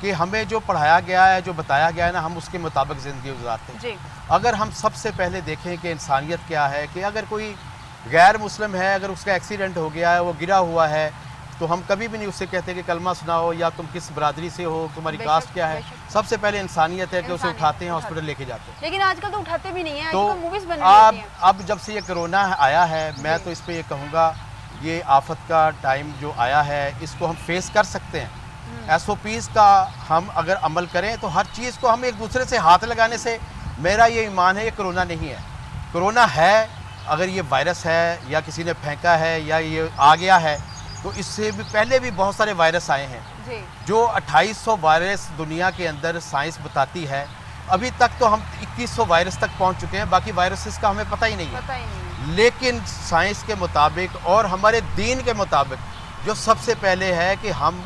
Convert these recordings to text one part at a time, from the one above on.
کہ ہمیں جو پڑھایا گیا ہے، جو بتایا گیا ہے نا، ہم اس کے مطابق زندگی گزارتے ہیں۔ جی اگر ہم سب سے پہلے دیکھیں کہ انسانیت کیا ہے، کہ اگر کوئی غیر مسلم ہے، اگر اس کا ایکسیڈنٹ ہو گیا ہے، وہ گرا ہوا ہے، تو ہم کبھی بھی نہیں اس سے کہتے کہ کلمہ سناؤ یا تم کس برادری سے ہو، تمہاری بے کاسٹ شک، کیا ہے۔ بے شک۔ سب سے پہلے انسانیت ہے کہ اسے انسانیت، اٹھاتے ہیں، اٹھاتے ہاسپٹل لے کے جاتے ہیں۔ لیکن آج کل تو اٹھاتے بھی نہیں ہیں، آج تو کل موویز بن رہی ہیں۔ اب جب سے یہ کرونا آیا ہے، میں تو اس پہ یہ کہوں گا، یہ آفت کا ٹائم جو آیا ہے، اس کو ہم فیس کر سکتے ہیں۔ ایس او پیز کا ہم اگر عمل کریں تو ہر چیز کو ہم ایک دوسرے سے ہاتھ لگانے سے، میرا یہ ایمان ہے یہ کرونا نہیں ہے۔ کرونا ہے، اگر یہ وائرس ہے یا کسی نے پھینکا ہے یا یہ آ گیا ہے، تو اس سے بھی پہلے بھی بہت سارے وائرس آئے ہیں، جی جو 2800 وائرس دنیا کے اندر سائنس بتاتی ہے۔ ابھی تک تو ہم 2100 وائرس تک پہنچ چکے ہیں، باقی وائرسز کا ہمیں پتہ ہی نہیں ہے۔ پتہ ہی نہیں ہے۔ لیکن سائنس کے مطابق اور ہمارے دین کے مطابق جو سب سے پہلے ہے کہ ہم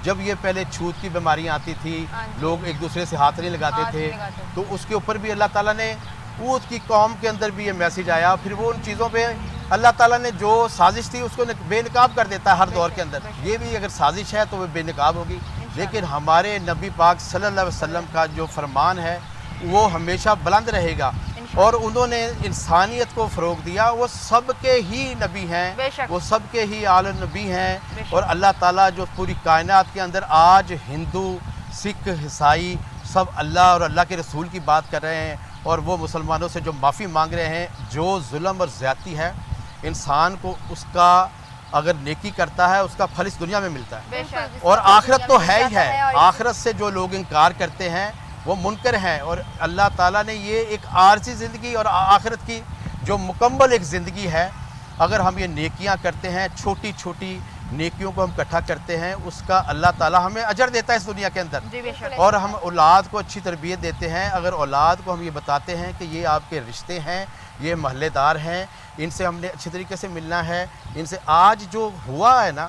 جب یہ پہلے چھوت کی بیماریاں آتی تھی، ہاں جی۔ لوگ ایک دوسرے سے ہاتھ نہیں لگاتے ہاتھ تھے، نہیں لگاتے۔ تو اس کے اوپر بھی اللہ تعالیٰ نے اوت کی قوم کے اندر بھی یہ میسیج آیا، پھر وہ ان چیزوں پہ اللہ تعالیٰ نے جو سازش تھی اس کو بے نقاب کر دیتا ہے ہر دور کے اندر۔ یہ بھی اگر سازش ہے تو وہ بے نقاب ہوگی، لیکن ہمارے نبی پاک صلی اللہ علیہ وسلم کا جو فرمان ہے وہ ہمیشہ بلند رہے گا، اور انہوں نے انسانیت کو فروغ دیا۔ وہ سب کے ہی نبی ہیں، بے شک۔ وہ سب کے ہی آل نبی ہیں، بے شک۔ اور اللہ تعالیٰ جو پوری کائنات کے اندر آج ہندو، سکھ، عیسائی سب اللہ اور اللہ کے رسول کی بات کر رہے ہیں، اور وہ مسلمانوں سے جو معافی مانگ رہے ہیں۔ جو ظلم اور زیادتی ہے انسان کو، اس کا اگر نیکی کرتا ہے اس کا پھل اس دنیا میں ملتا ہے، بے شک۔ اور آخرت تو ہے ہی ہے۔ آخرت سے جو لوگ انکار کرتے ہیں وہ منکر ہیں، اور اللہ تعالیٰ نے یہ ایک عارضی زندگی اور آخرت کی جو مکمل ایک زندگی ہے، اگر ہم یہ نیکیاں کرتے ہیں، چھوٹی چھوٹی نیکیوں کو ہم اکٹھا کرتے ہیں، اس کا اللہ تعالیٰ ہمیں اجر دیتا ہے اس دنیا کے اندر۔ جی بے شک۔ اور ہم اولاد کو اچھی تربیت دیتے ہیں، اگر اولاد کو ہم یہ بتاتے ہیں کہ یہ آپ کے رشتے ہیں، یہ محلے دار ہیں، ان سے ہم نے اچھی طریقے سے ملنا ہے، ان سے آج جو ہوا ہے نا،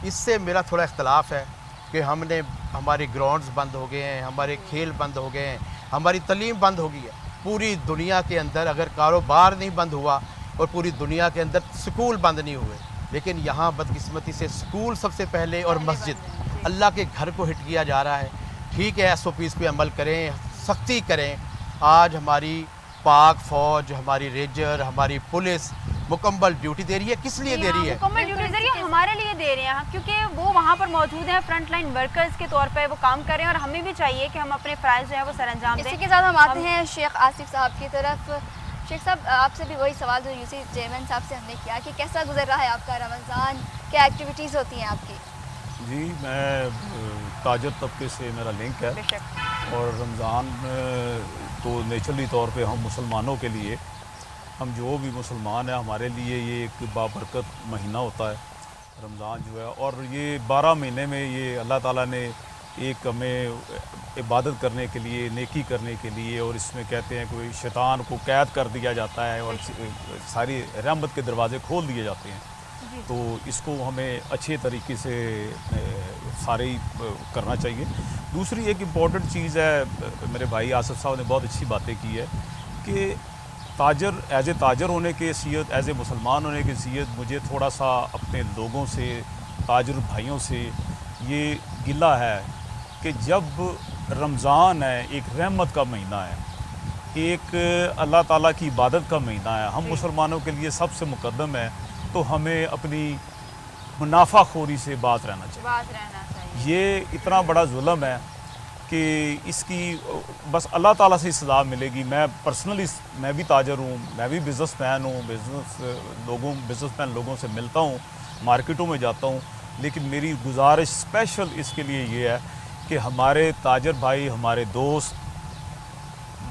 اس سے میرا تھوڑا اختلاف ہے کہ ہم نے ہمارے گراؤنڈز بند ہو گئے ہیں، ہمارے کھیل بند ہو گئے ہیں، ہماری تعلیم بند ہو گئی ہے۔ پوری دنیا کے اندر اگر کاروبار نہیں بند ہوا اور پوری دنیا کے اندر سکول بند نہیں ہوئے، لیکن یہاں بدقسمتی سے سکول سب سے پہلے اور مسجد اللہ کے گھر کو ہٹ کیا جا رہا ہے۔ ٹھیک ہے، ایس او پیز پہ عمل کریں، سختی کریں۔ آج ہماری پاک فوج، ہماری ریجر، ہماری پولیس مکمل ڈیوٹی دے رہی ہے۔ کس لیے دے رہی ہے؟ مکمل ڈیوٹی دے رہی ہے، ہمارے لیے دے رہے ہیں، کیونکہ وہ وہاں پر موجود ہیں، فرنٹ لائن ورکرز کے طور پہ وہ کام کر رہے ہیں، اور ہمیں بھی چاہیے کہ ہم اپنے فرائض جو ہیں وہ سر انجام دیں۔ اسی کے ساتھ ہم آتے ہیں شیخ آصف صاحب کی طرف۔ شیخ صاحب، آپ سے بھی وہی سوال جو یوسی چیئرمین صاحب سے ہم نے کیا کہ کیسا گزر رہا ہے آپ کا رمضان، کیا ایکٹیویٹیز ہوتی ہیں آپ کی؟ جی، میں تاجر طبقے سے میرا لنک ہے، بے شک۔ اور رمضان تو نیچرلی طور پہ ہم مسلمانوں کے لیے، ہم جو بھی مسلمان ہیں، ہمارے لیے یہ ایک بابرکت مہینہ ہوتا ہے رمضان جو ہے، اور یہ 12 مہینے میں یہ اللہ تعالیٰ نے ایک ہمیں عبادت کرنے کے لیے، نیکی کرنے کے لیے، اور اس میں کہتے ہیں کہ شیطان کو قید کر دیا جاتا ہے اور ساری رحمت کے دروازے کھول دیے جاتے ہیں، تو اس کو ہمیں اچھے طریقے سے سارے ہی کرنا چاہیے۔ دوسری ایک امپورٹنٹ چیز ہے، میرے بھائی آصف صاحب نے بہت اچھی باتیں کی ہے کہ تاجر، ایز اے تاجر ہونے کی حیثیت، ایز اے مسلمان ہونے کی حیثیت، مجھے تھوڑا سا اپنے لوگوں سے، تاجر بھائیوں سے یہ گلہ ہے کہ جب رمضان ہے، ایک رحمت کا مہینہ ہے، ایک اللہ تعالیٰ کی عبادت کا مہینہ ہے، ہم مسلمانوں کے لیے سب سے مقدم ہے، تو ہمیں اپنی منافع خوری سے بات رہنا چاہیے۔ یہ اتنا بڑا ظلم ہے کہ اس کی بس اللہ تعالیٰ سے سزا ملے گی۔ میں پرسنلی، میں بھی تاجر ہوں، میں بھی بزنس مین ہوں، بزنس مین لوگوں سے ملتا ہوں، مارکیٹوں میں جاتا ہوں، لیکن میری گزارش اسپیشل اس کے لیے یہ ہے کہ ہمارے تاجر بھائی، ہمارے دوست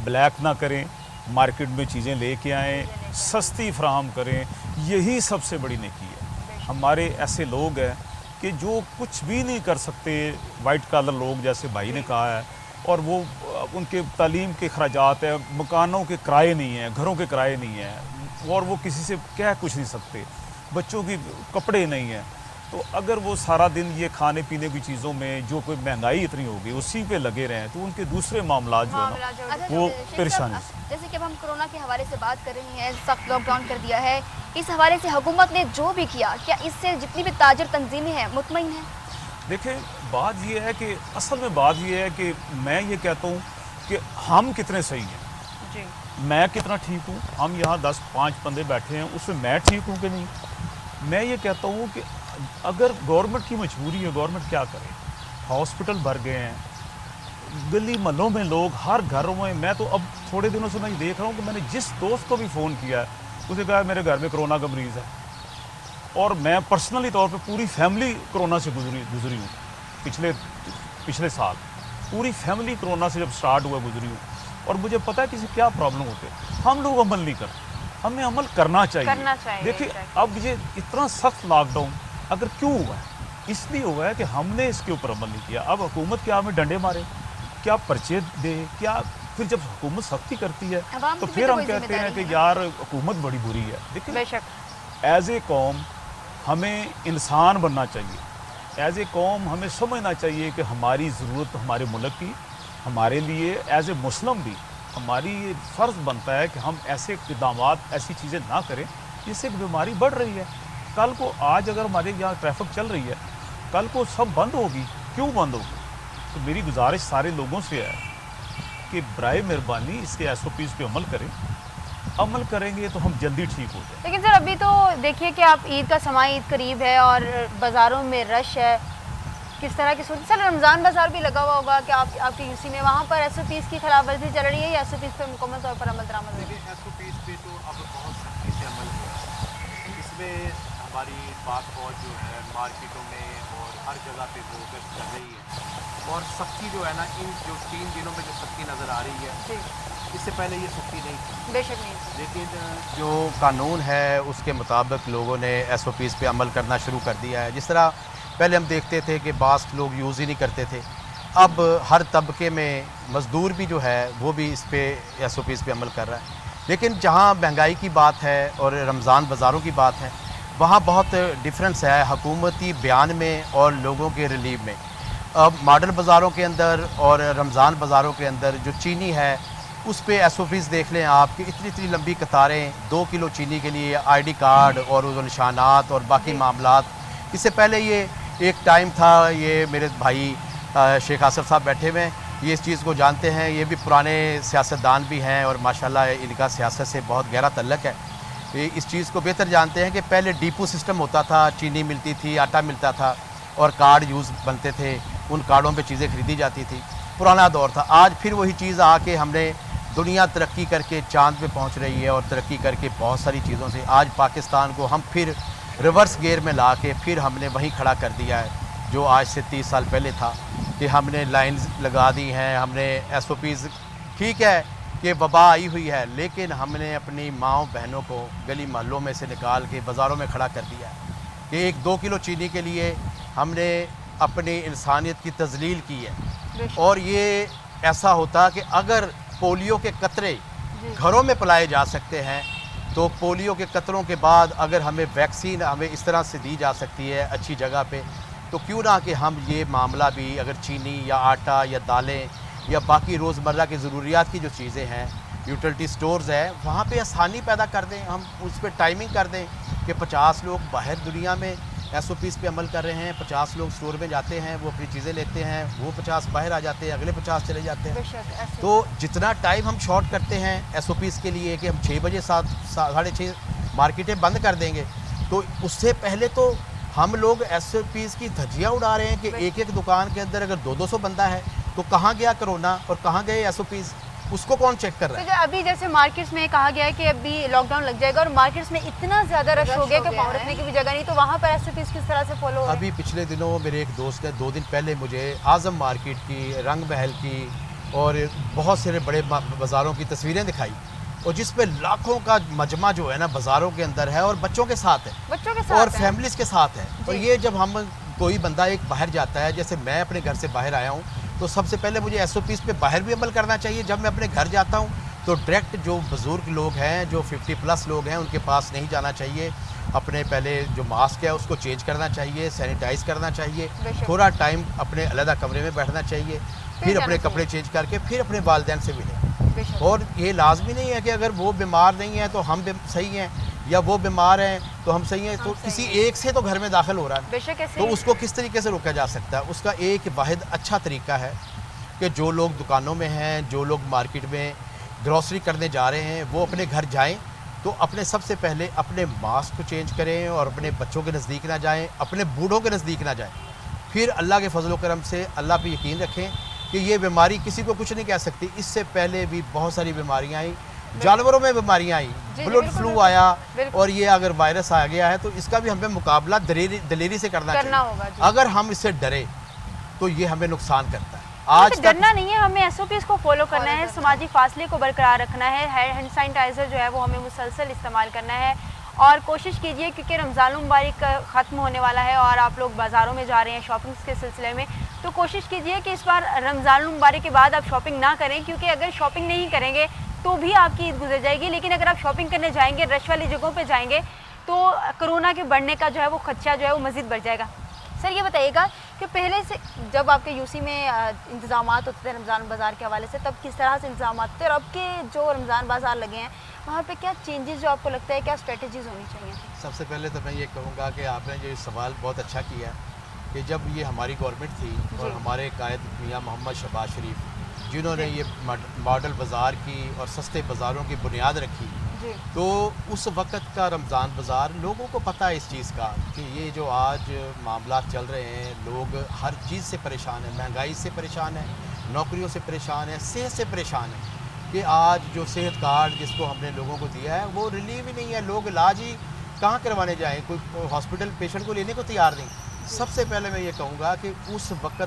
بلیک نہ کریں، مارکیٹ میں چیزیں لے کے آئیں، سستی فراہم کریں، یہی سب سے بڑی نیکی ہے۔ ہمارے ایسے لوگ ہیں کہ جو کچھ بھی نہیں کر سکتے، وائٹ کالر لوگ جیسے بھائی نے کہا ہے، اور وہ ان کے تعلیم کے اخراجات ہیں، مکانوں کے کرائے نہیں ہیں، گھروں کے کرائے نہیں ہیں، اور وہ کسی سے کہہ کچھ نہیں سکتے، بچوں کی کپڑے نہیں ہیں، تو اگر وہ سارا دن یہ کھانے پینے کی چیزوں میں جو کوئی مہنگائی اتنی ہوگی اسی پہ لگے رہیں، تو ان کے دوسرے معاملات جو ہے نا وہ پریشانی۔ جیسے کہ اب ہم کرونا کے حوالے سے بات کر رہے ہیں، سخت لاک ڈاؤن کر دیا ہے، اس حوالے سے حکومت نے جو بھی کیا، کیا اس سے جتنی بھی تاجر تنظیمیں ہیں مطمئن ہیں؟ دیکھیں بات یہ ہے کہ اصل میں بات یہ ہے کہ میں یہ کہتا ہوں کہ ہم کتنے صحیح ہیں، جی میں کتنا ٹھیک ہوں. ہم یہاں 10-5 بندے بیٹھے ہیں، اس میں میں ٹھیک ہوں کہ نہیں. میں یہ کہتا ہوں کہ اگر گورنمنٹ کی مجبوری ہے، گورنمنٹ کیا کرے. ہاسپٹل بھر گئے ہیں، گلی محلوں میں لوگ، ہر گھروں میں تو اب تھوڑے دنوں سے میں یہ دیکھ رہا ہوں کہ میں نے جس دوست کو بھی فون کیا ہے اسے کہا میرے گھر میں کرونا کا مریض ہے، اور میں پرسنلی طور پہ پوری فیملی کرونا سے گزری ہوں. پچھلے سال پوری فیملی کرونا سے جب سٹارٹ ہوا گزری ہوں، اور مجھے پتہ ہے کسی کیا پرابلم ہوتے. ہم لوگ عمل نہیں کرتے، ہمیں عمل کرنا چاہیے. دیکھیں اب یہ اتنا سخت لاک ڈاؤن اگر کیوں ہوا ہے، اس لیے ہوا ہے کہ ہم نے اس کے اوپر عمل نہیں کیا. اب حکومت کیا ہمیں ڈنڈے مارے، کیا پرچے دے، کیا پھر جب حکومت سختی کرتی ہے تو پھر ہم کہتے ہیں کہ یار حکومت بڑی بری ہے. دیکھیں بے شک ایز اے قوم ہمیں انسان بننا چاہیے. ایز اے قوم ہمیں سمجھنا چاہیے کہ ہماری ضرورت ہمارے ملک کی، ہمارے لیے ایز اے مسلم بھی ہماری یہ فرض بنتا ہے کہ ہم ایسے اقدامات، ایسی چیزیں نہ کریں جس سے ایک بیماری بڑھ رہی ہے. کل کو آج اگر ہمارے یہاں ٹریفک چل رہی ہے، کل کو سب بند ہوگی. کیوں بند ہوگی؟ تو میری گزارش سارے لوگوں سے ہے کہ برائے مہربانی اس کے ایس او پیز پہ عمل کریں. عمل کریں گے تو ہم جلدی ٹھیک ہو جائیں. لیکن سر ابھی تو دیکھیے کہ آپ عید کا سماع عید قریب ہے اور بازاروں میں رش ہے، کس طرح کی صورت. سر رمضان بازار بھی لگا ہوا ہوگا کہ آپ کے یو سی میں، وہاں پر ایس او پیز کی خلاف ورزی چل رہی ہے یا ایس او پیز پہ مکمل طور پر عمل درآمد ہے؟ ایس او پیز پہ تو اب بہت سختی سے عمل ہوا ہے. اس میں ہماری پاک فوج جو ہے مارکیٹوں میں اور ہر جگہ پہ وہ گشت کر رہی ہے، اور سختی جو ہے نا ان جو 3 دنوں میں جو سختی نظر آ رہی ہے، جی اس سے پہلے یہ سختی نہیں تھی. بے شک نہیں سر. لیکن جو قانون ہے اس کے مطابق لوگوں نے ایس او پیز پہ عمل کرنا شروع کر دیا ہے. جس طرح پہلے ہم دیکھتے تھے کہ بعض لوگ یوز ہی نہیں کرتے تھے، اب ہر طبقے میں مزدور بھی جو ہے وہ بھی اس پہ ایس او پیز پہ عمل کر رہا ہے. لیکن جہاں مہنگائی کی بات ہے اور رمضان بازاروں کی بات ہے، وہاں بہت ڈفرینس ہے حکومتی بیان میں اور لوگوں کے ریلیف میں. اب ماڈل بازاروں کے اندر اور رمضان بازاروں کے اندر جو چینی ہے اس پہ ایس او پیز دیکھ لیں آپ کہ اتنی لمبی قطاریں 2 کلو چینی کے لیے، آئی ڈی کارڈ اور وہ نشانات اور باقی معاملات. اس سے پہلے یہ ایک ٹائم تھا، یہ میرے بھائی شیخ آصف صاحب بیٹھے ہوئے ہیں، یہ اس چیز کو جانتے ہیں، یہ بھی پرانے سیاستدان بھی ہیں اور ماشاءاللہ ان کا سیاست سے بہت گہرا تعلق ہے. یہ اس چیز کو بہتر جانتے ہیں کہ پہلے ڈیپو سسٹم ہوتا تھا، چینی ملتی تھی، آٹا ملتا تھا اور کارڈ یوز بنتے تھے، ان کارڈوں پہ چیزیں خریدی جاتی تھی. پرانا دور تھا. آج پھر وہی چیز آ کے ہم نے دنیا ترقی کر کے چاند پہ پہنچ رہی ہے اور ترقی کر کے بہت ساری چیزوں سے آج پاکستان کو ہم پھر ریورس گیئر میں لا کے پھر ہم نے وہیں کھڑا کر دیا ہے جو آج سے 30 سال پہلے تھا. کہ ہم نے لائنز لگا دی ہیں، ہم نے ایس او پیز، ٹھیک ہے کہ وبا آئی ہوئی ہے لیکن ہم نے اپنی ماؤں بہنوں کو گلی محلوں میں سے نکال کے بازاروں میں کھڑا کر دیا ہے کہ 1-2 کلو چینی کے لیے ہم نے اپنی انسانیت کی تذلیل کی ہے. اور یہ ایسا ہوتا کہ اگر پولیو کے قطرے گھروں میں پلائے جا سکتے ہیں تو پولیو کے قطروں کے بعد اگر ہمیں ویکسین ہمیں اس طرح سے دی جا سکتی ہے اچھی جگہ پہ، تو کیوں نہ کہ ہم یہ معاملہ بھی اگر چینی یا آٹا یا دالیں یا باقی روزمرہ کی ضروریات کی جو چیزیں ہیں، یوٹیلٹی سٹورز ہیں، وہاں پہ آسانی پیدا کر دیں. ہم اس پہ ٹائمنگ کر دیں کہ 50 لوگ باہر دنیا میں ایس او پیز پہ عمل کر رہے ہیں، 50 لوگ سٹور میں جاتے ہیں، وہ اپنی چیزیں لیتے ہیں، وہ 50 باہر آ جاتے ہیں، اگلے 50 چلے جاتے ہیں. تو جتنا ٹائم ہم شارٹ کرتے ہیں ایس او پیز کے لیے کہ ہم 6 بجے 7:30 مارکیٹیں بند کر دیں گے، تو اس سے پہلے تو ہم لوگ ایس او پیز کی دھجیاں اڑا رہے ہیں کہ ایک دکان کے اندر اگر 200 بندہ ہے تو کہاں گیا کرونا اور کہاں گئے ایس او پیز، اس کو کون چیک کر رہا ہے؟ ابھی جیسے مارکیٹس میں کہا گیا ہے کہ ابھی لاک ڈاؤن لگ جائے گا اور مارکیٹس میں اتنا زیادہ رش ہو گیا کہ پاؤں رکھنے کی بھی جگہ نہیں، تو وہاں پر ایس او پیز کس طرح سے فالو ہو رہے ہیں؟ ابھی پچھلے دنوں میرے ایک دوست نے 2 دن پہلے مجھے اعظم مارکیٹ کی، رنگ محل کی اور بہت سارے بڑے بازاروں کی تصویریں دکھائی، اور جس پہ لاکھوں کا مجمع جو ہے نا بازاروں کے اندر ہے اور بچوں کے ساتھ ہے اور فیملیز کے ساتھ ہے. اور یہ جب ہم کوئی بندہ ایک باہر جاتا ہے، جیسے میں اپنے گھر سے باہر آیا ہوں، تو سب سے پہلے مجھے ایس او پیز پہ باہر بھی عمل کرنا چاہیے. جب میں اپنے گھر جاتا ہوں تو ڈائریکٹ جو بزرگ لوگ ہیں، جو 50+ لوگ ہیں، ان کے پاس نہیں جانا چاہیے. اپنے پہلے جو ماسک ہے اس کو چینج کرنا چاہیے، سینیٹائز کرنا چاہیے، تھوڑا ٹائم اپنے علیحدہ کمرے میں بیٹھنا چاہیے، پھر اپنے کپڑے چینج کر کے پھر اپنے والدین سے ملیں. اور یہ لازمی نہیں ہے کہ اگر وہ بیمار نہیں ہے تو ہم صحیح ہیں. یا وہ بیمار ہیں تو ہم صحیح ہیں، تو کسی ایک سے تو گھر میں داخل ہو رہا ہے، بے شک ایسے تو اس کو کس طریقے سے روکا جا سکتا ہے؟ اس کا ایک واحد اچھا طریقہ ہے کہ جو لوگ دکانوں میں ہیں، جو لوگ مارکیٹ میں گروسری کرنے جا رہے ہیں، وہ اپنے گھر جائیں تو اپنے سب سے پہلے اپنے ماسک کو چینج کریں اور اپنے بچوں کے نزدیک نہ جائیں، اپنے بوڑھوں کے نزدیک نہ جائیں. پھر اللہ کے فضل و کرم سے اللہ پہ یقین رکھیں کہ یہ بیماری کسی کو کچھ نہیں کہہ سکتی. اس سے پہلے بھی بہت ساری بیماریاں آئیں، جانوروں میں بیماریاں آئیں، بلڈ فلو آیا، اور یہ اگر وائرس آ گیا ہے تو اس کا بھی ہمیں مقابلہ دلیری سے کرنا ہوگا. چاہیے. اگر ہم اس سے ڈرے تو یہ ہمیں نقصان کرتا ہے. آج ڈرنا نہیں ہے، ہمیں ایس او پیز کو فالو کرنا ہے، سماجی فاصلے کو برقرار رکھنا ہے، ہینڈ سینیٹائزر جو ہے وہ ہمیں مسلسل استعمال کرنا ہے، اور کوشش کیجئے کیونکہ رمضان المبارک ختم ہونے والا ہے اور آپ لوگ بازاروں میں جا رہے ہیں شاپنگز کے سلسلے میں، تو کوشش کیجئے کہ اس بار رمضان المبارک کے بعد آپ شاپنگ نہ کریں، کیونکہ اگر شاپنگ نہیں کریں گے تو بھی آپ کی عید گزر جائے گی، لیکن اگر آپ شاپنگ کرنے جائیں گے، رش والی جگہوں پہ جائیں گے تو کرونا کے بڑھنے کا جو ہے وہ خدشہ جو ہے وہ مزید بڑھ جائے گا. سر یہ بتائیے گا کہ پہلے سے جب آپ کے یو سی میں انتظامات ہوتے تھے رمضان بازار کے حوالے سے، تب کس طرح سے انتظامات تھے، اور اب کے جو رمضان بازار لگے ہیں وہاں پہ کیا چینجز جو آپ کو لگتا ہے، کیا اسٹریٹجیز ہونی چاہیے؟ سب سے پہلے تو میں یہ کہوں گا کہ آپ نے جو سوال بہت اچھا کیا کہ جب یہ ہماری گورنمنٹ تھی اور ہمارے قائد میاں محمد شہباز شریف جنہوں نے یہ ماڈل بازار کی اور سستے بازاروں کی بنیاد رکھی، تو اس وقت کا رمضان بازار لوگوں کو پتہ ہے اس چیز کا کہ یہ جو آج معاملات چل رہے ہیں، لوگ ہر چیز سے پریشان ہیں، مہنگائی سے پریشان ہیں، نوکریوں سے پریشان ہیں، صحت سے پریشان ہیں، کہ آج جو صحت کارڈ جس کو ہم نے لوگوں کو دیا ہے وہ ریلیو ہی نہیں ہے. لوگ علاج ہی کہاں کروانے جائیں، کوئی ہاسپٹل پیشنٹ کو لینے کو تیار نہیں. سب سے پہلے میں یہ کہوں گا کہ اس وقت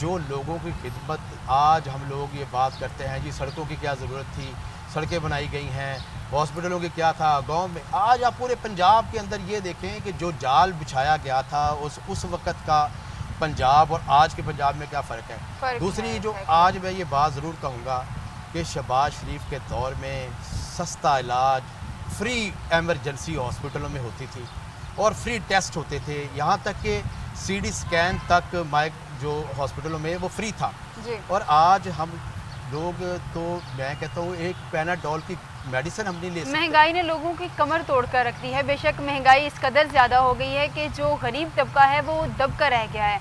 جو لوگوں کی خدمت، آج ہم لوگ یہ بات کرتے ہیں جی سڑکوں کی کیا ضرورت تھی، سڑکیں بنائی گئی ہیں، ہاسپٹلوں کی کیا تھا، گاؤں میں آج آپ پورے پنجاب کے اندر یہ دیکھیں کہ جو جال بچھایا گیا تھا اس وقت کا پنجاب اور آج کے پنجاب میں کیا فرق ہے. دوسری جو آج میں یہ بات ضرور کہوں گا کہ شہباز شریف کے دور میں سستا علاج فری ایمرجنسی ہاسپٹلوں میں ہوتی تھی اور فری ٹیسٹ ہوتے تھے، یہاں تک کہ سی ڈی اسکین تک مائک جو ہاسپٹلوں میں وہ فری تھا. اور آج ہم لوگ تو میں کہتا ہوں ایک پیناڈول کی میڈیسن ہم نہیں لے سکتے. مہنگائی نے لوگوں کی کمر توڑ کر رکھ دی ہے. بے شک مہنگائی اس قدر زیادہ ہو گئی ہے کہ جو غریب طبقہ ہے وہ دب کر رہ گیا ہے.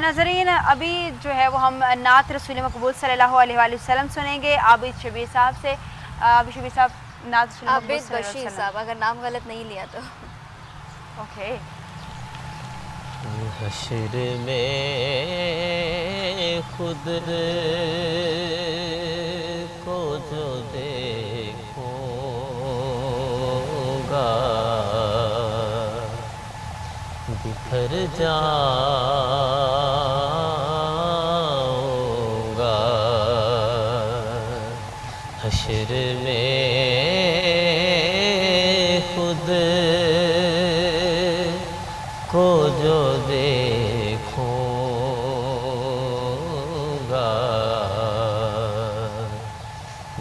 ناظرین ابھی جو ہے وہ ہم نعت رسول مقبول صلی اللہ علیہ وآلہ وسلم سنیں گے عابد شبیر صاحب سے. عابد شبیر صاحب نعت رسول مقبول عابد بشیر صاحب، اگر نام غلط نہیں لیا تو اوکے. حشر میں خود کو جو دیکھوں گا بکھر جاؤں گا. حشر میں خود کو جو دیکھوں گا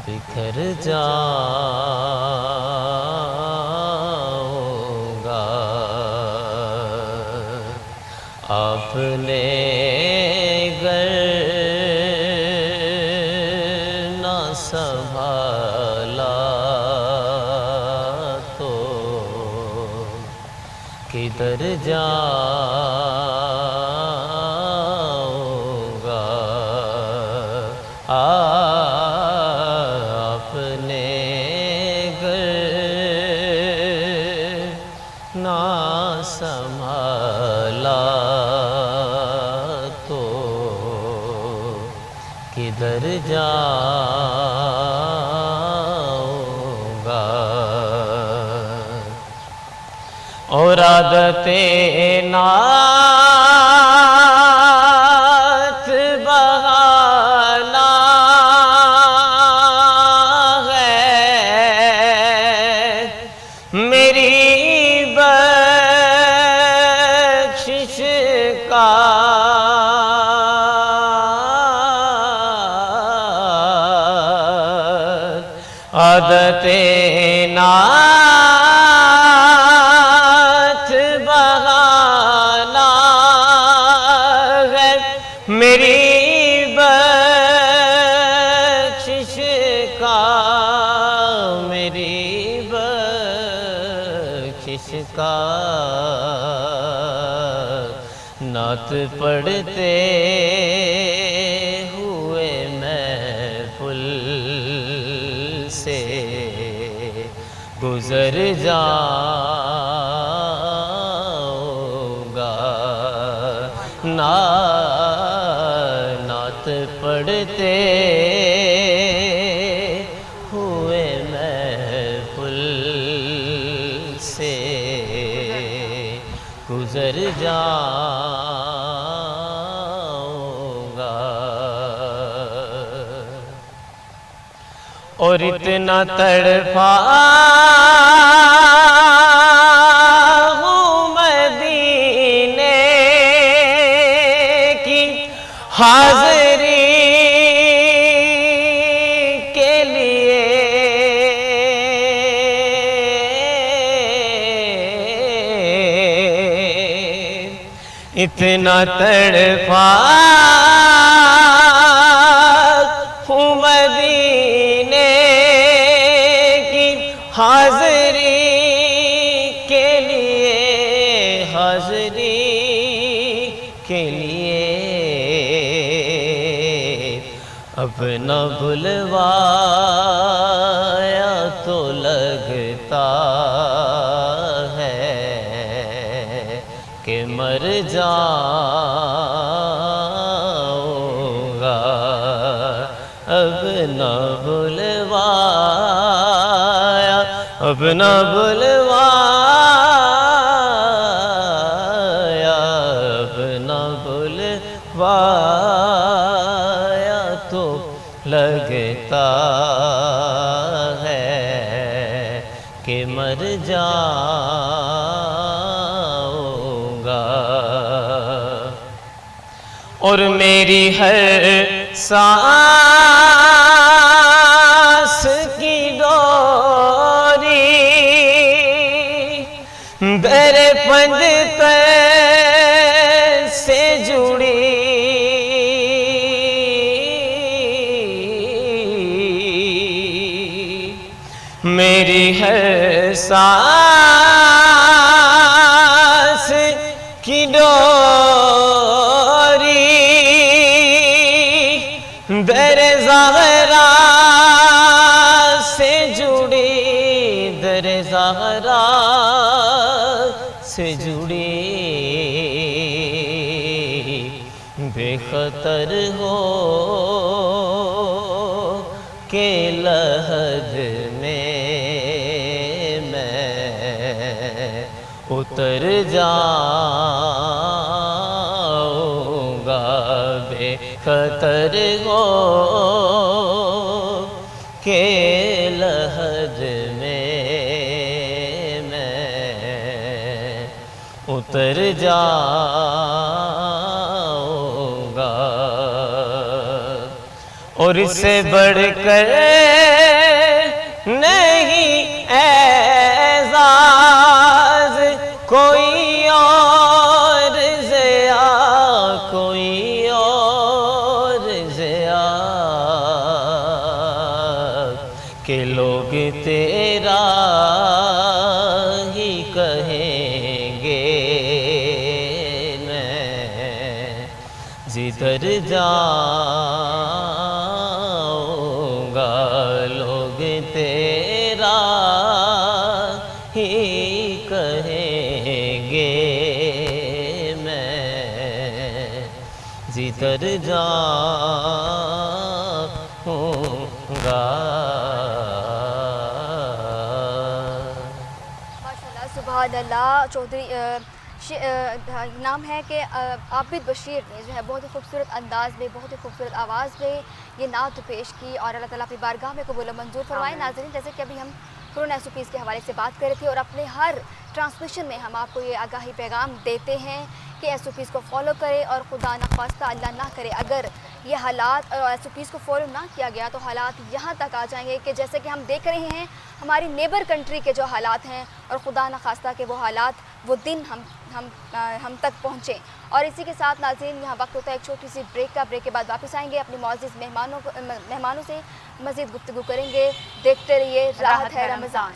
بکھر جاؤں گا. آپ نے گر نہ سنبھالا تو کدھر جاؤں گا. آپ نے گر نہ سنبھالا تو کدھر جاؤں گا. اور عادت نعت بہانا ہے میری بخشش کا. عادت نعت بہانا ہے میری بخشش کا، میری بخشش کا نعت پڑھتے ہوئے محفل سے گزر جاؤں گا، نعت پڑھتے ہوئے محفل سے گزر جاؤں گا، اور اتنا تڑپا ہوں مدینے کی حاضری کے لیے، اتنا تڑپا ہوں مدینے کی حاضری کے لیے، حاضری کے لیے اب نہ بلوایا تو لگتا ہے کہ مر جاؤں گا، اب نہ بلوایا، اب نہ بلوایا، اب نہ بلوایا تو لگتا ہے کہ مر جاؤں گا، اور میری ہر سانس کی ڈوری در پنجتن سے جڑی، میری ہر سانس کی ڈوری در زہرا سے جڑی، در زہرا سے جڑی، بے خطر ہو کے لحد میں میں اتر جاؤں گا، بے خطر ہو کے لحد میں میں اتر جاؤں گا، اور اس سے بڑھ کر نہیں اعزاز کوئی اور ضیا، کوئی اور ضیا، کہ لوگ تیرا ہی کہیں گے، میں جدھر جاؤں گا لوگ تیرا ہی کہیں گے، میں جدھر جاؤں گا۔ ماشاءاللہ، سبحان اللہ۔ چودھری نام ہے کہ عابد بشیر نے جو ہے بہت ہی خوبصورت انداز میں، بہت ہی خوبصورت آواز میں یہ نعت پیش کی، اور اللہ تعالیٰ اپنی بارگاہ میں قبول و منظور فرمائے۔ ناظرین، جیسے کہ ابھی ہم کورونا SOPs کے حوالے سے بات کر رہے تھے، اور اپنے ہر ٹرانسمیشن میں ہم آپ کو یہ آگاہی پیغام دیتے ہیں کہ SOPs کو فالو کرے، اور خدا نخواستہ اللہ نہ کرے اگر یہ حالات SOPs کو فالو نہ کیا گیا تو حالات یہاں تک آ جائیں گے کہ جیسے کہ ہم دیکھ رہے ہیں ہماری نیبر کنٹری کے جو حالات ہیں، اور خدا نخواستہ کہ وہ حالات، وہ دن ہم تک پہنچیں۔ اور اسی کے ساتھ ناظرین، یہاں وقت ہوتا ہے ایک چھوٹی سی بریک کا۔ بریک کے بعد واپس آئیں گے، اپنے معزز مہمانوں سے مزید گفتگو کریں گے۔ دیکھتے رہیے راحت ہے رمضان۔